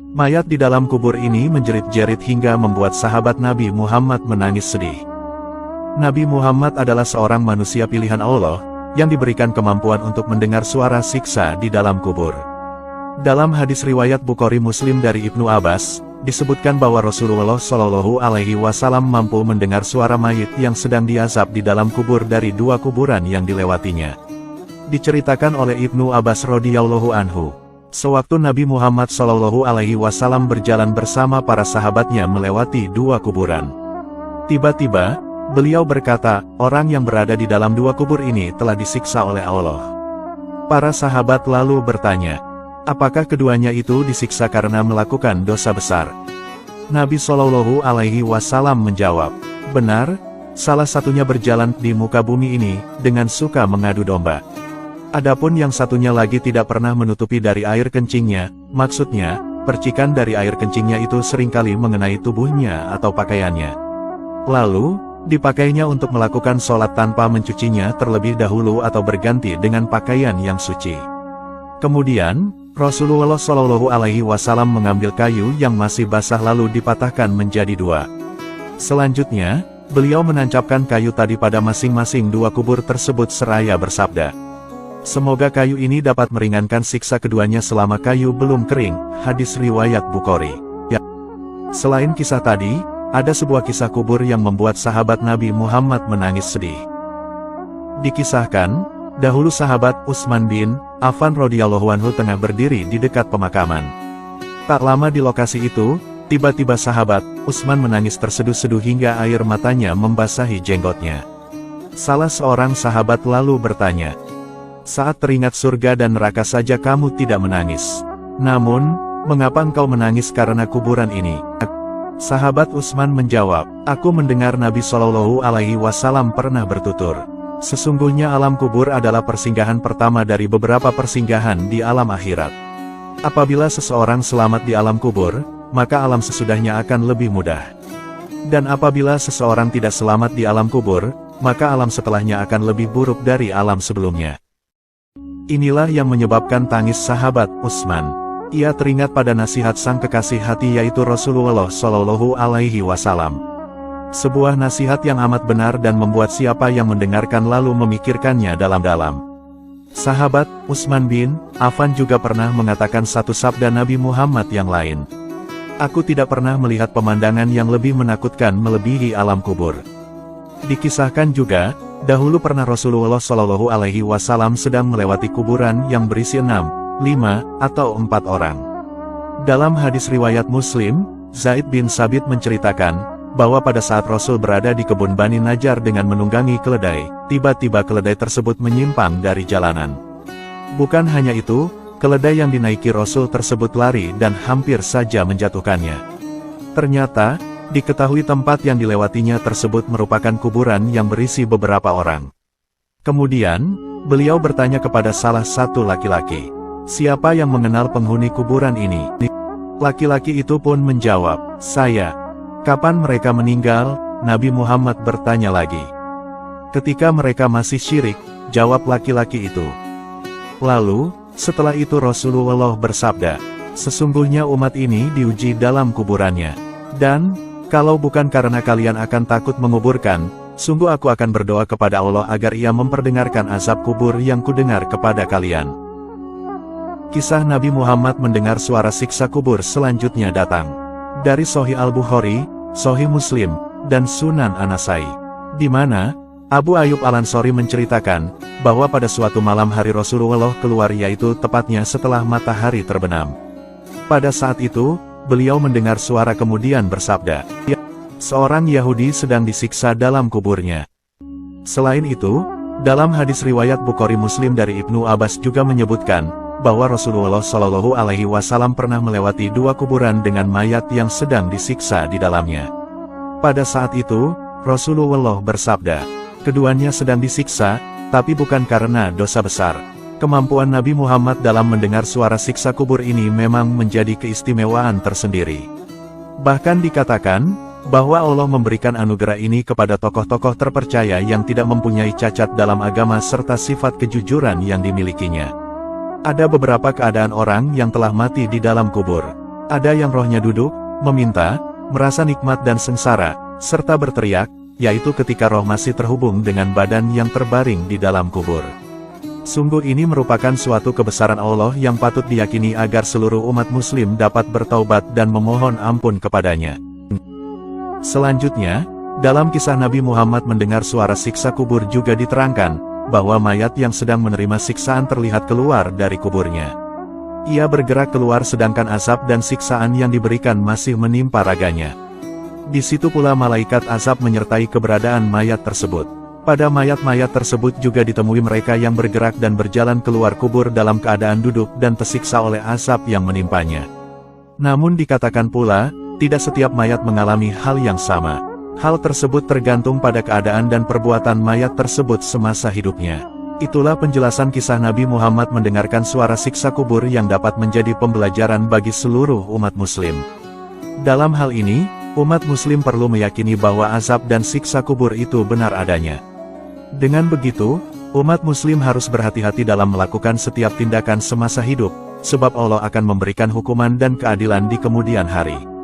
Mayat di dalam kubur ini menjerit-jerit hingga membuat sahabat Nabi Muhammad menangis sedih. Nabi Muhammad adalah seorang manusia pilihan Allah, yang diberikan kemampuan untuk mendengar suara siksa di dalam kubur. Dalam hadis riwayat Bukhari Muslim dari Ibnu Abbas, disebutkan bahwa Rasulullah Shallallahu Alaihi Wasallam mampu mendengar suara mayit yang sedang diazab di dalam kubur dari dua kuburan yang dilewatinya. Diceritakan oleh Ibnu Abbas radhiyallahu anhu, sewaktu Nabi Muhammad Shallallahu Alaihi Wasallam berjalan bersama para sahabatnya melewati dua kuburan. Tiba-tiba, beliau berkata, orang yang berada di dalam dua kubur ini telah disiksa oleh Allah. Para sahabat lalu bertanya, apakah keduanya itu disiksa karena melakukan dosa besar? Nabi Shallallahu Alaihi Wasallam menjawab, benar, salah satunya berjalan di muka bumi ini, dengan suka mengadu domba. Adapun yang satunya lagi tidak pernah menutupi dari air kencingnya, maksudnya, percikan dari air kencingnya itu seringkali mengenai tubuhnya atau pakaiannya. Lalu, dipakainya untuk melakukan sholat tanpa mencucinya terlebih dahulu atau berganti dengan pakaian yang suci. Kemudian, Rasulullah Shallallahu Alaihi Wasallam mengambil kayu yang masih basah lalu dipatahkan menjadi dua. Selanjutnya, beliau menancapkan kayu tadi pada masing-masing dua kubur tersebut seraya bersabda, semoga kayu ini dapat meringankan siksa keduanya selama kayu belum kering. Hadis riwayat Bukhari. Ya. Selain kisah tadi, ada sebuah kisah kubur yang membuat sahabat Nabi Muhammad menangis sedih. Dikisahkan, dahulu sahabat Utsman bin Affan radhiyallahu anhu tengah berdiri di dekat pemakaman. Tak lama di lokasi itu, tiba-tiba sahabat Utsman menangis terseduh-seduh hingga air matanya membasahi jenggotnya. Salah seorang sahabat lalu bertanya, saat teringat surga dan neraka saja kamu tidak menangis. Namun, mengapa engkau menangis karena kuburan ini? Sahabat Utsman menjawab, aku mendengar Nabi Shallallahu Alaihi Wasallam pernah bertutur, sesungguhnya alam kubur adalah persinggahan pertama dari beberapa persinggahan di alam akhirat. Apabila seseorang selamat di alam kubur, maka alam sesudahnya akan lebih mudah. Dan apabila seseorang tidak selamat di alam kubur, maka alam setelahnya akan lebih buruk dari alam sebelumnya. Inilah yang menyebabkan tangis sahabat Utsman. Ia teringat pada nasihat sang kekasih hati yaitu Rasulullah Shallallahu Alaihi Wasallam. Sebuah nasihat yang amat benar dan membuat siapa yang mendengarkan lalu memikirkannya dalam-dalam. Sahabat Utsman bin Affan juga pernah mengatakan satu sabda Nabi Muhammad yang lain. Aku tidak pernah melihat pemandangan yang lebih menakutkan melebihi alam kubur. Dikisahkan juga, dahulu pernah Rasulullah Shallallahu Alaihi Wasallam sedang melewati kuburan yang berisi 6, 5, atau 4 orang. Dalam hadis riwayat Muslim, Zaid bin Sabit menceritakan, bahwa pada saat Rasul berada di kebun Bani Najjar dengan menunggangi keledai, tiba-tiba keledai tersebut menyimpang dari jalanan. Bukan hanya itu, keledai yang dinaiki Rasul tersebut lari dan hampir saja menjatuhkannya. Ternyata, diketahui tempat yang dilewatinya tersebut merupakan kuburan yang berisi beberapa orang. Kemudian, beliau bertanya kepada salah satu laki-laki, siapa yang mengenal penghuni kuburan ini? Laki-laki itu pun menjawab, saya. Kapan mereka meninggal? Nabi Muhammad bertanya lagi. Ketika mereka masih syirik, jawab laki-laki itu. Lalu, setelah itu Rasulullah bersabda, sesungguhnya umat ini diuji dalam kuburannya. Dan, kalau bukan karena kalian akan takut menguburkan, sungguh aku akan berdoa kepada Allah agar Ia memperdengarkan azab kubur yang kudengar kepada kalian. Kisah Nabi Muhammad mendengar suara siksa kubur selanjutnya datang dari Sahih Al-Bukhari, Sahih Muslim, dan Sunan An-Nasai, di mana Abu Ayyub Al-Ansari menceritakan bahwa pada suatu malam hari Rasulullah keluar yaitu tepatnya setelah matahari terbenam. Pada saat itu, beliau mendengar suara kemudian bersabda, seorang Yahudi sedang disiksa dalam kuburnya. Selain itu, dalam hadis riwayat Bukhari Muslim dari Ibnu Abbas juga menyebutkan bahwa Rasulullah Shallallahu Alaihi Wasallam pernah melewati dua kuburan dengan mayat yang sedang disiksa di dalamnya. Pada saat itu, Rasulullah bersabda, keduanya sedang disiksa, tapi bukan karena dosa besar. Kemampuan Nabi Muhammad dalam mendengar suara siksa kubur ini memang menjadi keistimewaan tersendiri. Bahkan dikatakan, bahwa Allah memberikan anugerah ini kepada tokoh-tokoh terpercaya yang tidak mempunyai cacat dalam agama serta sifat kejujuran yang dimilikinya. Ada beberapa keadaan orang yang telah mati di dalam kubur. Ada yang rohnya duduk, meminta, merasa nikmat dan sengsara, serta berteriak, yaitu ketika roh masih terhubung dengan badan yang terbaring di dalam kubur. Sungguh ini merupakan suatu kebesaran Allah yang patut diyakini agar seluruh umat muslim dapat bertaubat dan memohon ampun kepadanya. Selanjutnya, dalam kisah Nabi Muhammad mendengar suara siksa kubur juga diterangkan, bahwa mayat yang sedang menerima siksaan terlihat keluar dari kuburnya. Ia bergerak keluar sedangkan azab dan siksaan yang diberikan masih menimpa raganya. Di situ pula malaikat azab menyertai keberadaan mayat tersebut. Pada mayat-mayat tersebut juga ditemui mereka yang bergerak dan berjalan keluar kubur dalam keadaan duduk dan tersiksa oleh azab yang menimpanya. Namun dikatakan pula, tidak setiap mayat mengalami hal yang sama. Hal tersebut tergantung pada keadaan dan perbuatan mayat tersebut semasa hidupnya. Itulah penjelasan kisah Nabi Muhammad mendengarkan suara siksa kubur yang dapat menjadi pembelajaran bagi seluruh umat muslim. Dalam hal ini, umat muslim perlu meyakini bahwa azab dan siksa kubur itu benar adanya. Dengan begitu, umat muslim harus berhati-hati dalam melakukan setiap tindakan semasa hidup, sebab Allah akan memberikan hukuman dan keadilan di kemudian hari.